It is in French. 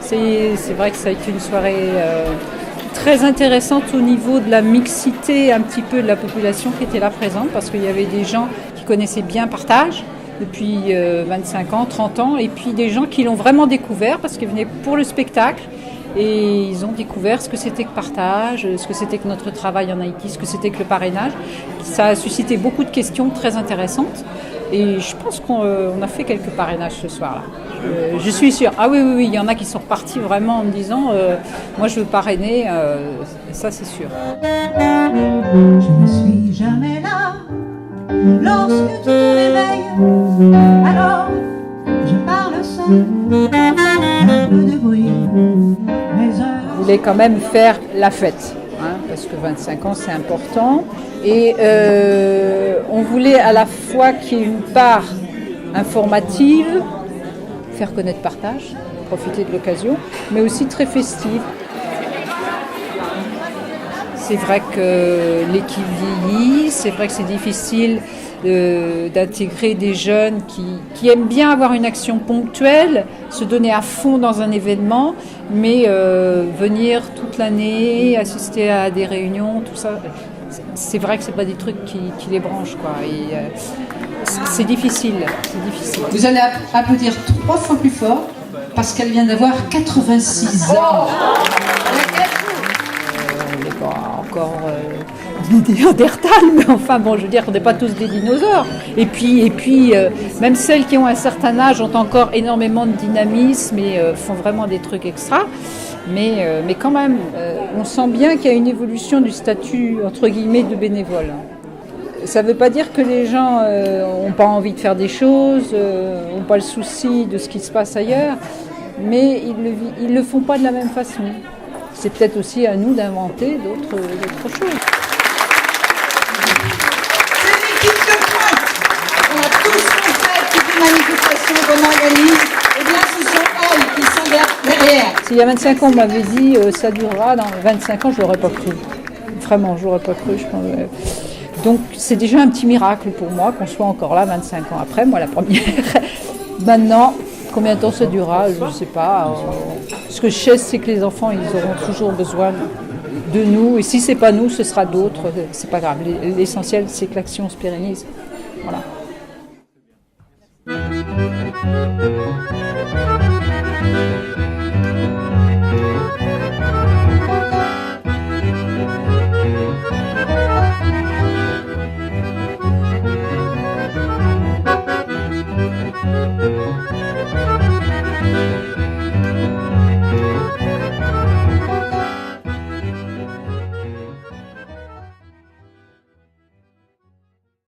C'est vrai que ça a été une soirée très intéressante au niveau de la mixité un petit peu de la population qui était là présente, parce qu'il y avait des gens qui connaissaient bien Partage depuis 25 ans, 30 ans, et puis des gens qui l'ont vraiment découvert parce qu'ils venaient pour le spectacle. Et ils ont découvert ce que c'était que Partage, ce que c'était que notre travail en Haïti, ce que c'était que le parrainage. Ça a suscité beaucoup de questions très intéressantes. Et je pense qu'on a fait quelques parrainages ce soir-là. Je suis sûre. Ah oui, il y en a qui sont repartis vraiment en me disant moi je veux parrainer, ça c'est sûr. Je ne suis jamais là lorsque tu te réveilles. Alors je parle seul, un peu de bruit. Je voulais quand même faire la fête, parce que 25 ans c'est important. Et on voulait à la fois qu'il y ait une part informative, faire connaître Partage, profiter de l'occasion, mais aussi très festive. C'est vrai que l'équipe vieillit, c'est vrai que c'est difficile d'intégrer des jeunes qui aiment bien avoir une action ponctuelle, se donner à fond dans un événement, mais venir toute l'année, assister à des réunions, tout ça, c'est vrai que c'est pas des trucs qui les branchent, quoi. Et, c'est difficile. Vous allez applaudir 3 fois plus fort parce qu'elle vient d'avoir 86 ans. On n'est pas encore des Néandertals, mais enfin bon, je veux dire qu'on n'est pas tous des dinosaures. Et puis même celles qui ont un certain âge ont encore énormément de dynamisme et font vraiment des trucs extra. Mais quand même, on sent bien qu'il y a une évolution du statut, entre guillemets, de bénévole. Ça ne veut pas dire que les gens n'ont pas envie de faire des choses, n'ont pas le souci de ce qui se passe ailleurs, mais ils ne le font pas de la même façon. C'est peut-être aussi à nous d'inventer d'autres choses. C'est l'équipe de pointe. On a tous fait toutes les manifestations qu'on organise. Eh bien, ce sont elles qui sont derrière. S'il y a 25 ans, on m'avait dit ça durera dans 25 ans, je ne l'aurais pas cru. Vraiment, je n'aurais pas cru, je pense. Donc c'est déjà un petit miracle pour moi qu'on soit encore là 25 ans après, moi la première. Maintenant, combien de temps ça durera, je ne sais pas. Ce que je sais, c'est que les enfants, ils auront toujours besoin de nous. Et si ce n'est pas nous, ce sera d'autres. C'est pas grave. L'essentiel, c'est que l'action se pérennise. Voilà.